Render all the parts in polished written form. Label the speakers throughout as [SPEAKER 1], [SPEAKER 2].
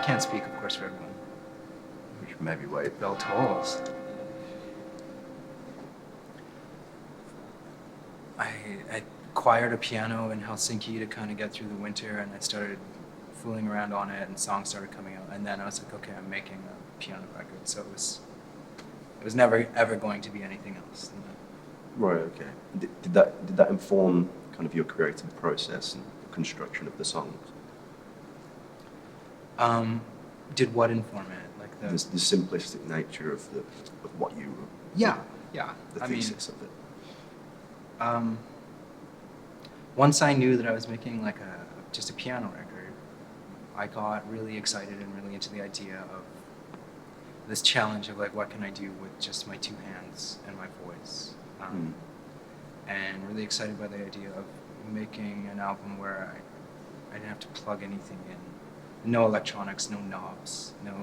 [SPEAKER 1] can't speak, of course, for everyone.
[SPEAKER 2] Which maybe wait.
[SPEAKER 1] Bell tolls. I acquired a piano in Helsinki to kind of get through the winter, and I started fooling around on it, and songs started coming out. And then I was like, okay, I'm making a piano record. So it was never ever going to be anything else than that.
[SPEAKER 2] Right. Okay. Did that inform kind of your creative process and the construction of the songs?
[SPEAKER 1] Did what inform it? Like
[SPEAKER 2] The simplistic nature of what you.
[SPEAKER 1] Yeah.
[SPEAKER 2] The thesis of it.
[SPEAKER 1] Once I knew that I was making like just a piano record, I got really excited and really into the idea of this challenge of like, what can I do with just my two hands and my voice? And really excited by the idea of making an album where I didn't have to plug anything in. No electronics, no knobs, no...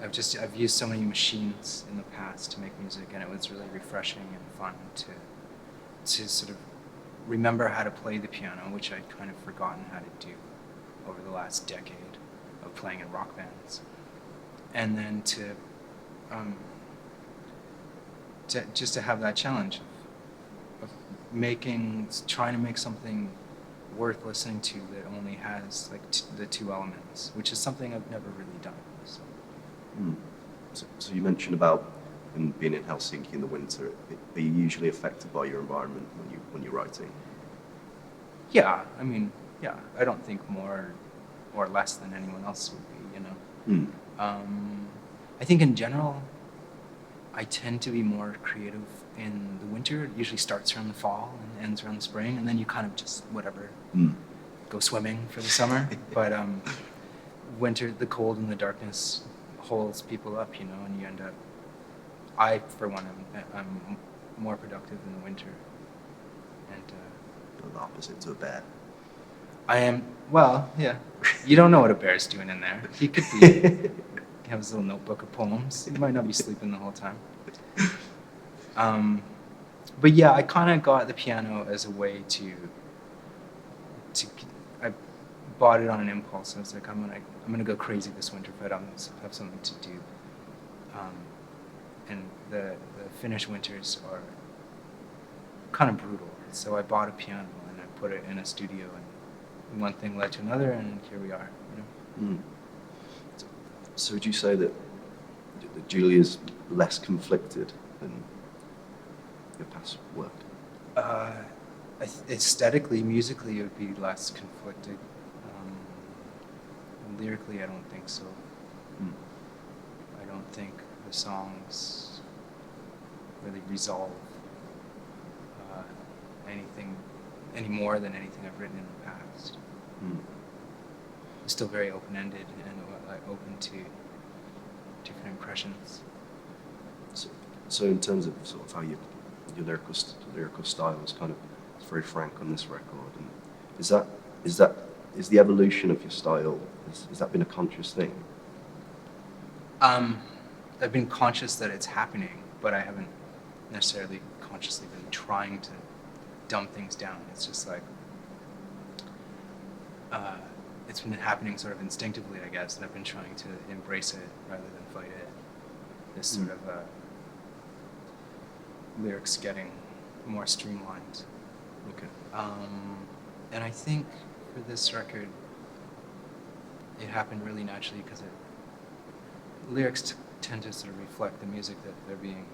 [SPEAKER 1] I've used so many machines in the past to make music, and it was really refreshing and fun to sort of remember how to play the piano, which I'd kind of forgotten how to do over the last decade of playing in rock bands. And then to have that challenge of trying to make something worth listening to that only has like the two elements, which is something I've never really done.
[SPEAKER 2] So you mentioned about being in Helsinki in the winter. Are you usually affected by your environment when you're writing?
[SPEAKER 1] Yeah, I mean, yeah. I don't think more or less than anyone else would be, you know. I think in general, I tend to be more creative in the winter. It usually starts around the fall and ends around the spring, and then you kind of just whatever, go swimming for the summer. But winter, the cold and the darkness holds people up, you know, and you end up. I, for one, I'm more productive in the winter, and
[SPEAKER 2] You're the opposite to a bear.
[SPEAKER 1] I am. Well, yeah. You don't know what a bear's doing in there. He could be. He has his little notebook of poems. He might not be sleeping the whole time. But yeah, I kind of got the piano as a way to. I bought it on an impulse. I was like, I'm gonna go crazy this winter if I don't have something to do. And the Finnish winters are kind of brutal. So I bought a piano and I put it in a studio, and one thing led to another, and here we are. You know.
[SPEAKER 2] So would you say that Julia's less conflicted than your past work?
[SPEAKER 1] Aesthetically, musically, it would be less conflicted. Lyrically, I don't think so. I don't think the songs really resolve anything any more than anything I've written in the past. It's still very open-ended and open to different impressions.
[SPEAKER 2] So in terms of sort of how your lyrical style is kind of, it's very frank on this record, and is the evolution of your style, has that been a conscious thing?
[SPEAKER 1] I've been conscious that it's happening, but I haven't necessarily consciously been trying to dumb things down. It's just like it's been happening sort of instinctively, I guess, and I've been trying to embrace it rather than fight it. This sort of lyrics getting more streamlined.
[SPEAKER 2] Okay.
[SPEAKER 1] And I think for this record, it happened really naturally because lyrics tend to sort of reflect the music that they're being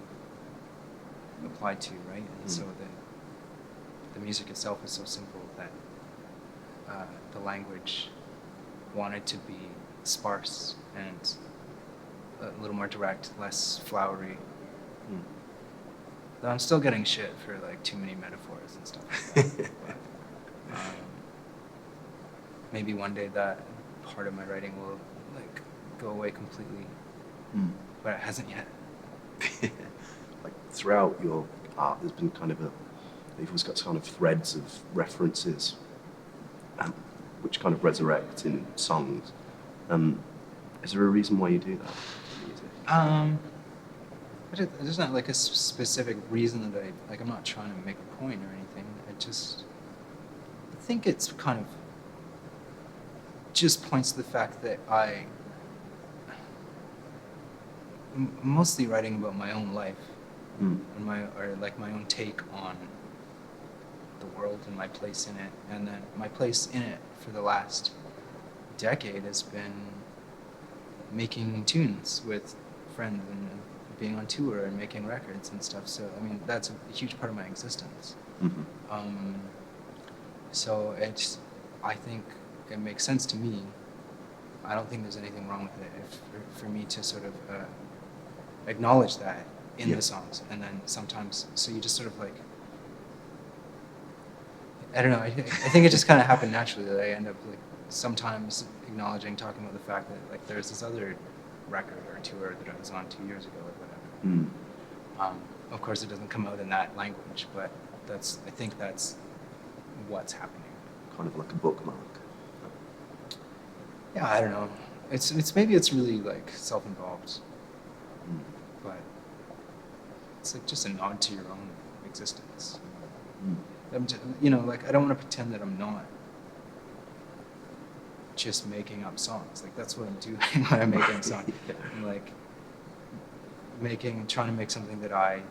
[SPEAKER 1] applied to, right? And so the music itself is so simple that the language wanted to be sparse and a little more direct, less flowery. Though I'm still getting shit for like too many metaphors and stuff like that. But, maybe one day that part of my writing will like go away completely, but it hasn't yet.
[SPEAKER 2] Like throughout your art, there's been kind of you've always got kind of threads of references, which kind of resurrect in songs. Is there a reason why you do that in music?
[SPEAKER 1] There's not like a specific reason that I'm not trying to make a point or anything. I think it's kind of just points to the fact that I'm mostly writing about my own life and my own take on the world and my place in it. And then my place in it for the last decade has been making tunes with friends and being on tour and making records and stuff. So I mean, that's a huge part of my existence. So I think it makes sense to me. I don't think there's anything wrong with it for me to sort of acknowledge that in the songs. And then sometimes, so you just sort of like, I don't know, I think it just kind of happened naturally that I end up like sometimes acknowledging, talking about the fact that like there's this other record or tour that I was on 2 years ago or whatever. Of course it doesn't come out in that language, but I think that's what's happening.
[SPEAKER 2] Kind of like a bookmark.
[SPEAKER 1] Yeah, I don't know. Maybe it's really like self-involved, but it's like just a nod to your own existence. Like I don't want to pretend that I'm not just making up songs. Like that's what I'm doing when I'm making a song. I'm like trying to make something that I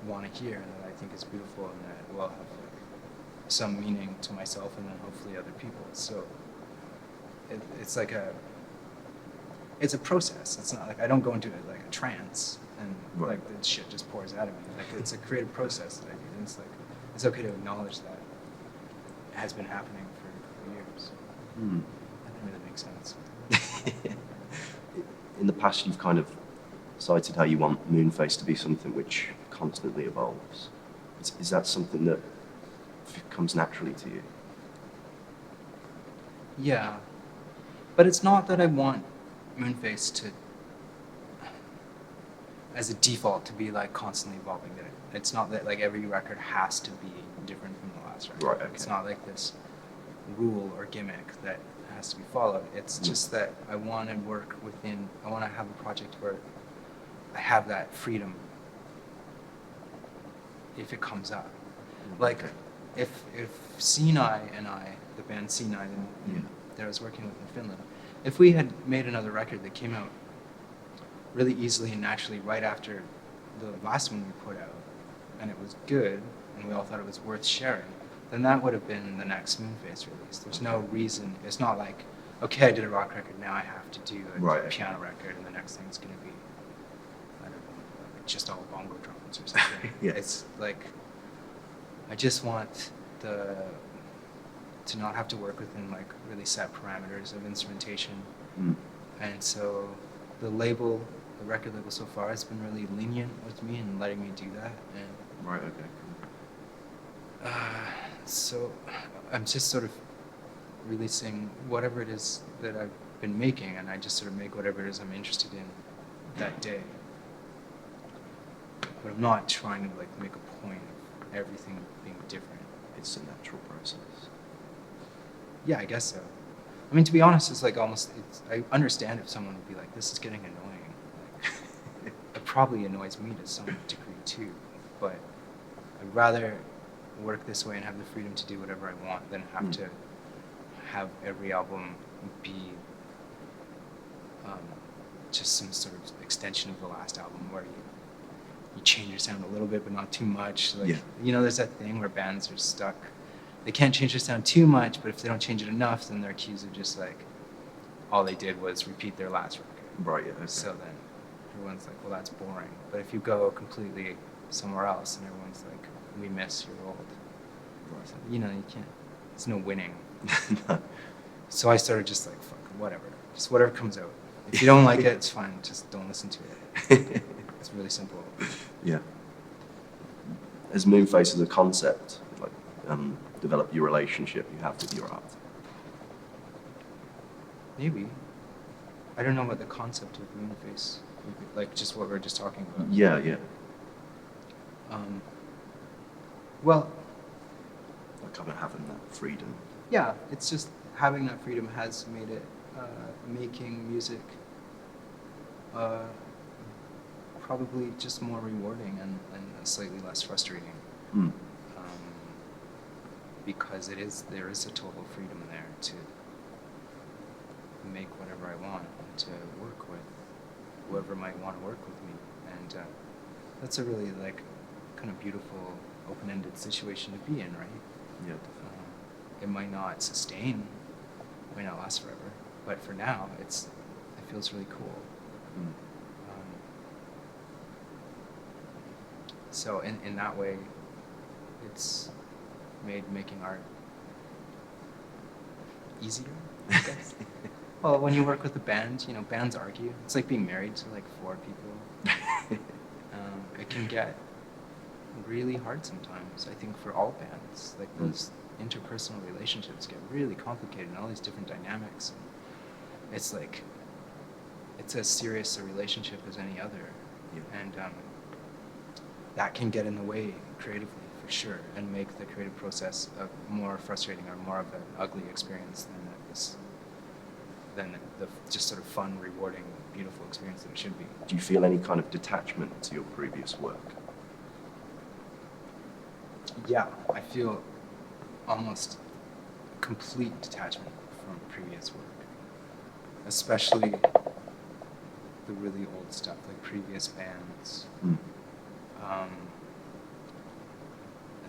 [SPEAKER 1] want to hear and that I think is beautiful and that will have like some meaning to myself and then hopefully other people. So it's like it's a process. It's not like I don't go into it like a trance and like the shit just pours out of me. Like it's a creative process that I do. And it's like it's okay to acknowledge that it has been happening for years. I don't really make sense.
[SPEAKER 2] In the past, you've kind of cited how you want Moonface to be something which constantly evolves. Is that something that comes naturally to you?
[SPEAKER 1] Yeah, but it's not that I want Moonface to, as a default, to be like constantly evolving. It's not that like every record has to be different from the last record.
[SPEAKER 2] Right. Okay.
[SPEAKER 1] It's not like this rule or gimmick that has to be followed. It's just that I want to work within. I want to have a project where I have that freedom if it comes up. Like if Sinai and I, the band Sinai that I was working with in Finland, if we had made another record that came out really easily and naturally right after the last one we put out, and it was good, and we all thought it was worth sharing, then that would have been the next Moonface release. There's no reason. It's not like, okay, I did a rock record, now I have to do a piano record, and the next thing's going to be, I don't know, like just all bongo drums or something. It's like, I just want to not have to work within like really set parameters of instrumentation. And so the record label so far has been really lenient with me and letting me do that. And so I'm just sort of releasing whatever it is that I've been making, and I just sort of make whatever it is I'm interested in that day. But I'm not trying to like make a point of everything being different.
[SPEAKER 2] It's a natural process.
[SPEAKER 1] Yeah, I guess so. I mean, to be honest, it's like almost. I understand if someone would be like, "This is getting annoying." Like, it probably annoys me to some degree too, but I'd rather work this way and have the freedom to do whatever I want than have to have every album be just some sort of extension of the last album where you change your sound a little bit but not too much. Like there's that thing where bands are stuck. They can't change their sound too much, but if they don't change it enough, then they're accused of just like all they did was repeat their last record.
[SPEAKER 2] Right. Yeah. Okay.
[SPEAKER 1] So then everyone's like, well, that's boring. But if you go completely somewhere else, and everyone's like, we miss your old. Right. So, you can't. There's no winning. So I started just like, fuck, whatever. Just whatever comes out. If you don't like it, it's fine. Just don't listen to it. It's really simple.
[SPEAKER 2] Yeah. As Moonface as a concept, like develop your relationship you have with your art.
[SPEAKER 1] Maybe. I don't know what the concept of Moonface would be, like just what we were just talking about.
[SPEAKER 2] Yeah, yeah.
[SPEAKER 1] Well,
[SPEAKER 2] like kind of having that freedom.
[SPEAKER 1] Yeah, it's just having that freedom has made it making music probably just more rewarding and slightly less frustrating. Because there is a total freedom there make whatever I want, and to work with whoever might want to work with me. And that's a really like kind of beautiful, open-ended situation to be in, right?
[SPEAKER 2] Yeah.
[SPEAKER 1] It might not sustain, it might not last forever, but for now, it feels really cool.
[SPEAKER 2] Mm.
[SPEAKER 1] So in that way, it's made making art easier, I guess. Well, when you work with a band, bands argue. It's like being married to like 4 people. It can get really hard sometimes, I think, for all bands. Like those interpersonal relationships get really complicated and all these different dynamics. It's like, it's as serious a relationship as any other.
[SPEAKER 2] Yeah.
[SPEAKER 1] And that can get in the way creatively, for sure, and make the creative process more frustrating or more of an ugly experience than the just sort of fun, rewarding, beautiful experience that it should be.
[SPEAKER 2] Do you feel any kind of detachment to your previous work?
[SPEAKER 1] Yeah, I feel almost complete detachment from previous work, especially the really old stuff, like previous bands.
[SPEAKER 2] Mm.
[SPEAKER 1] I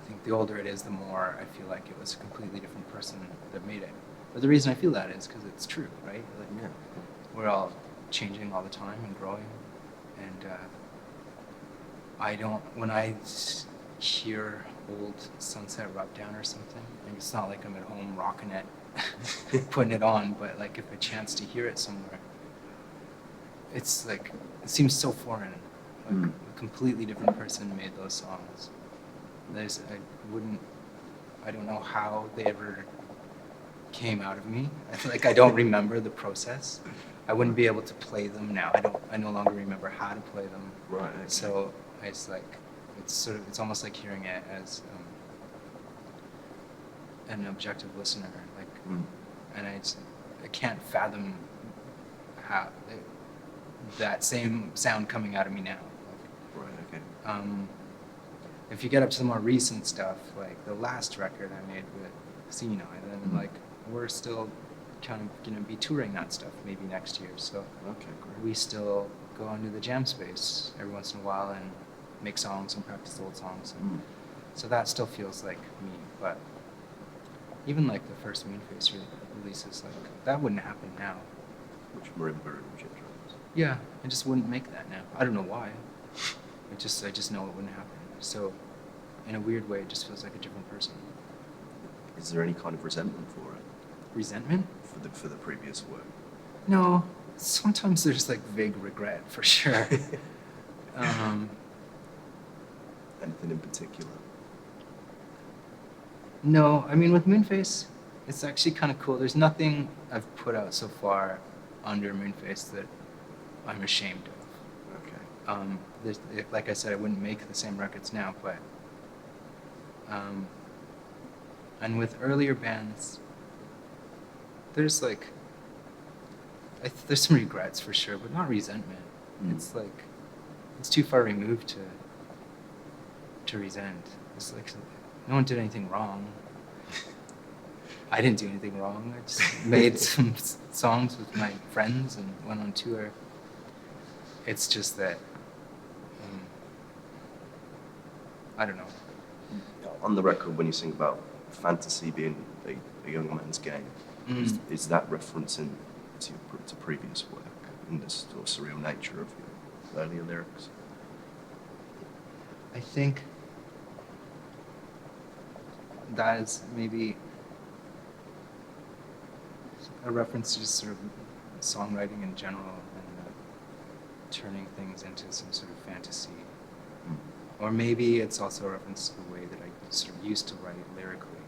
[SPEAKER 1] think the older it is, the more I feel like it was a completely different person that made it. But the reason I feel that is because it's true, right? Like,
[SPEAKER 2] Yeah.
[SPEAKER 1] we're all changing all the time and growing. And when I hear old Sunset Rubdown or something, and it's not like I'm at home rocking it, putting it on, but like if a chance to hear it somewhere, it's like, it seems so foreign. Like a completely different person made those songs. I don't know how they ever came out of me. I feel like I don't remember the process. I wouldn't be able to play them now. I no longer remember how to play them.
[SPEAKER 2] Right. Okay.
[SPEAKER 1] So it's like, it's almost like hearing it as an objective listener. Like, and I can't fathom how that same sound coming out of me now.
[SPEAKER 2] Right. Okay.
[SPEAKER 1] If you get up to the more recent stuff, like the last record I made with Sina, then like we're still kind of going to be touring that stuff maybe next year. So
[SPEAKER 2] Okay, great.
[SPEAKER 1] we still go into the jam space every once in a while and make songs and practice old songs. And so that still feels like me. But even like the first Moonface releases, like that wouldn't happen now.
[SPEAKER 2] Which marimba and chip drums?
[SPEAKER 1] Yeah, I just wouldn't make that now. I don't know why. I just know it wouldn't happen. So in a weird way, it just feels like a different person.
[SPEAKER 2] Is there any kind of resentment for it?
[SPEAKER 1] Resentment?
[SPEAKER 2] For the previous work?
[SPEAKER 1] No. Sometimes there's like vague regret, for sure.
[SPEAKER 2] Anything in particular?
[SPEAKER 1] No, I mean with Moonface, it's actually kind of cool. There's nothing I've put out so far under Moonface that I'm ashamed of.
[SPEAKER 2] Okay.
[SPEAKER 1] Like I said, I wouldn't make the same records now, but and with earlier bands, there's like there's some regrets for sure, but not resentment. It's like it's too far removed to resent. It's like no one did anything wrong. I didn't do anything wrong. I just made some songs with my friends and went on tour. It's just that I don't know.
[SPEAKER 2] On the record, when you sing about fantasy being a young man's game, is that referencing to previous work in this sort of surreal nature of your earlier lyrics?
[SPEAKER 1] I think that is maybe a reference to just sort of songwriting in general and turning things into some sort of fantasy. Or maybe it's also a reference to the way that I sort of used to write lyrically.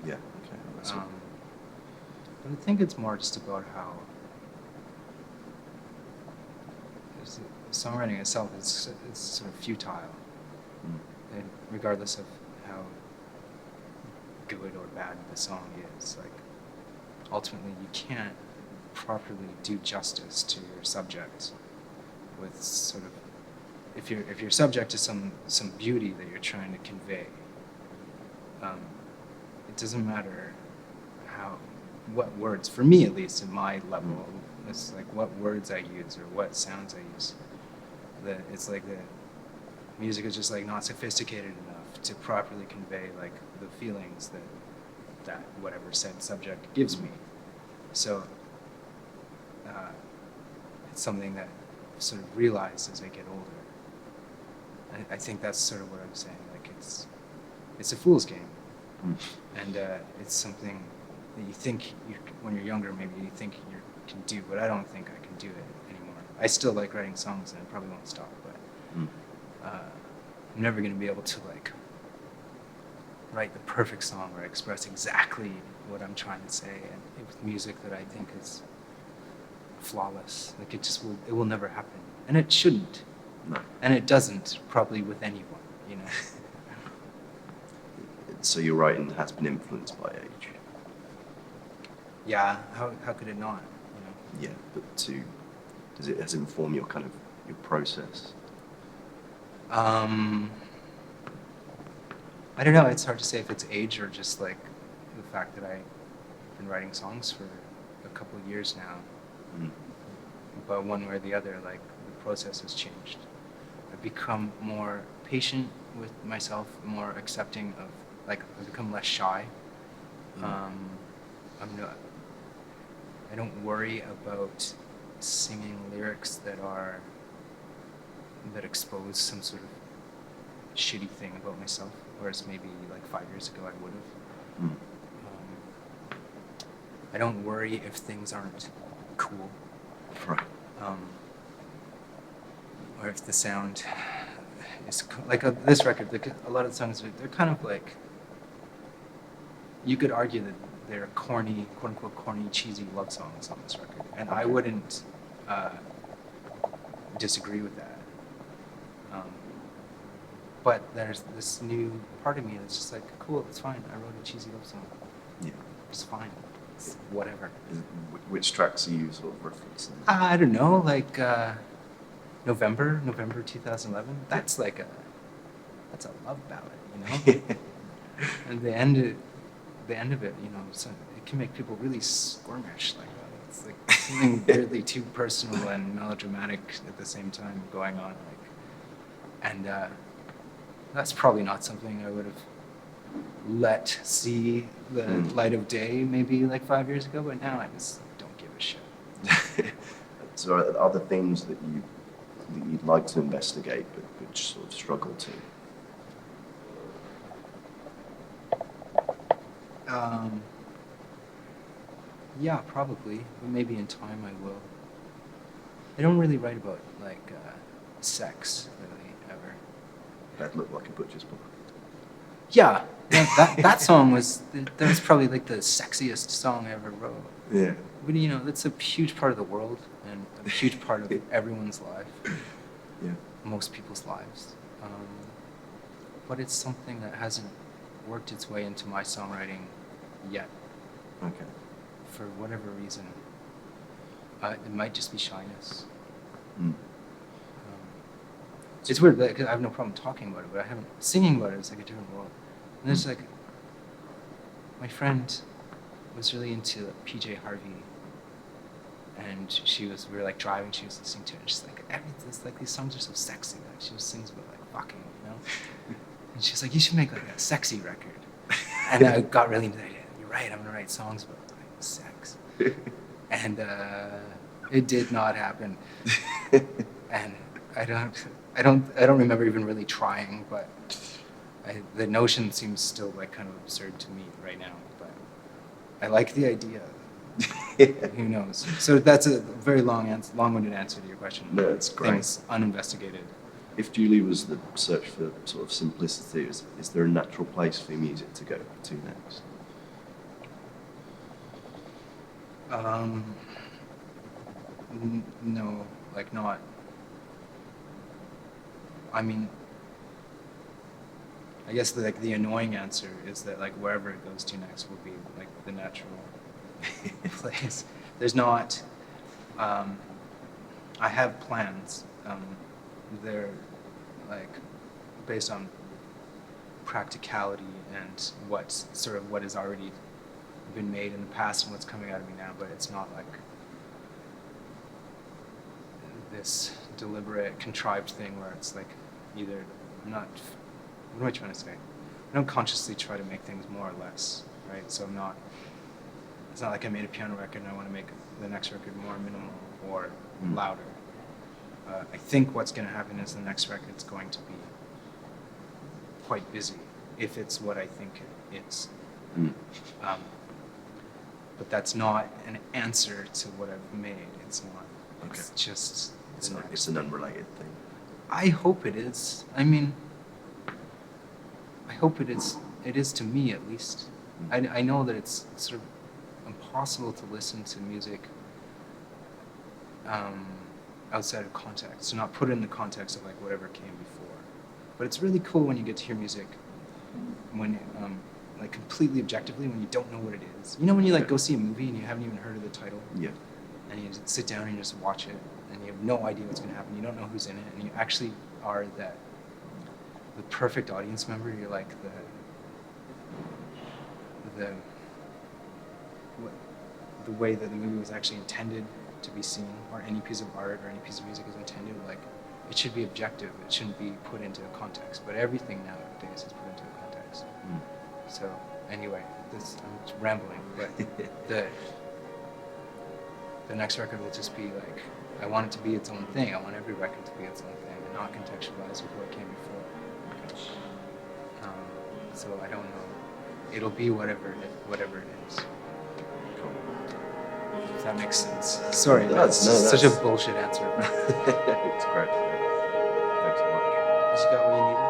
[SPEAKER 2] Yeah, okay. That's
[SPEAKER 1] But I think it's more just about how songwriting itself is sort of futile, and regardless of how good or bad the song is. Like, ultimately, you can't properly do justice to your subject with sort of if your subject is some beauty that you're trying to convey. It doesn't matter what words, for me at least, in my level, it's like what words I use or what sounds I use. It's like the music is just like not sophisticated enough to properly convey like the feelings that whatever said subject gives me. So it's something that I sort of realize as I get older. I think that's sort of what I'm saying. Like it's a fool's game, and it's something that you think when you're younger, maybe you think you can do, but I don't think I can do it anymore. I still like writing songs, and I probably won't stop, but I'm never going to be able to like write the perfect song where I express exactly what I'm trying to say, and with music that I think is flawless. Like it will never happen, and it shouldn't,
[SPEAKER 2] No.
[SPEAKER 1] and it doesn't probably with anyone, you know.
[SPEAKER 2] So your writing has been influenced by age.
[SPEAKER 1] Yeah, how could it not? You
[SPEAKER 2] Yeah, but has it informed your kind of your process?
[SPEAKER 1] know? I don't know. It's hard to say if it's age or just like the fact that I've been writing songs for a couple of years now. But one way or the other, like the process has changed. I've become more patient with myself, more accepting of, like, I've become less shy. I don't worry about singing lyrics that expose some sort of shitty thing about myself, whereas maybe like 5 years ago I would have. I don't worry if things aren't cool.
[SPEAKER 2] Right.
[SPEAKER 1] Or if the sound is like this record. A lot of the songs they're kind of like, you could argue that they're corny, quote unquote corny, cheesy love songs on this record, and I wouldn't disagree with that. But there's this new part of me that's just like, cool, it's fine. I wrote a cheesy love song.
[SPEAKER 2] Yeah.
[SPEAKER 1] It's fine. It's whatever.
[SPEAKER 2] Which tracks are you sort of referencing?
[SPEAKER 1] I don't know, like November 2011. That's like that's a love ballad, you know. And the end of it, you know, so it can make people really squirmish. Like it's like something weirdly too personal and melodramatic at the same time going on. Like, and that's probably not something I would have let see the light of day maybe like 5 years ago, but now I just don't give a shit.
[SPEAKER 2] So are there themes that you'd like to investigate but sort of struggle to?
[SPEAKER 1] Yeah, probably, but maybe in time I will. I don't really write about like sex really ever.
[SPEAKER 2] That looked like a butcher's block.
[SPEAKER 1] Yeah, that song was probably like the sexiest song I ever wrote.
[SPEAKER 2] Yeah.
[SPEAKER 1] But you know, that's a huge part of the world and a huge part of everyone's life.
[SPEAKER 2] Yeah.
[SPEAKER 1] Most people's lives. But it's something that hasn't worked its way into my songwriting yet.
[SPEAKER 2] Okay.
[SPEAKER 1] For whatever reason. It might just be shyness. It's weird, like, I have no problem talking about it, but singing about it is like a different world. And there's like, my friend was really into PJ Harvey, and we were like driving, she was listening to it, and she's like, these songs are so sexy. Like she just sings about like fucking, you know? And she's like, you should make like a sexy record. And I got really into that. You're right, I'm gonna write songs about like sex. And it did not happen. And I don't remember even really trying, but the notion seems still like kind of absurd to me right now. But I like the idea. Who knows? So that's a very long-winded answer to your question.
[SPEAKER 2] No, it's great.
[SPEAKER 1] Things uninvestigated.
[SPEAKER 2] If Julie was the search for sort of simplicity, is there a natural place for music to go to next?
[SPEAKER 1] No, like not. I mean, I guess the annoying answer is that like wherever it goes to next will be like the natural place. There's not. I have plans. They're like based on practicality and what is already been made in the past and what's coming out of me now, but it's not like this deliberate, contrived thing where it's like either I'm not. What am I trying to say? I don't consciously try to make things more or less, right? So I'm not. It's not like I made a piano record and I want to make the next record more minimal or louder. I think what's going to happen is the next record's going to be quite busy, if it's what I think it is. But that's not an answer to what I've made. It's not.
[SPEAKER 2] Okay.
[SPEAKER 1] It's just.
[SPEAKER 2] It's an unrelated thing.
[SPEAKER 1] I hope it is. I mean, I hope it is. It is to me, at least. I know that it's sort of impossible to listen to music outside of context, to not put it in the context of like whatever came before. But it's really cool when you get to hear music when like completely objectively, when you don't know what it is. You know when you like go see a movie and you haven't even heard of the title?
[SPEAKER 2] Yeah.
[SPEAKER 1] And you just sit down and you just watch it and you have no idea what's going to happen. You don't know who's in it, and you actually are the perfect audience member. You're like the way that the movie was actually intended to be seen, or any piece of art or any piece of music is intended. Like, it should be objective. It shouldn't be put into a context. But everything nowadays is put into a context. So anyway, I'm rambling, but the next record will just be like, I want it to be its own thing. I want every record to be its own thing and not contextualize with what came before. So I don't know. It'll be whatever it is. If that makes sense. Sorry, that's such a bullshit answer.
[SPEAKER 2] It's great. Thanks so much.
[SPEAKER 1] You got what you needed?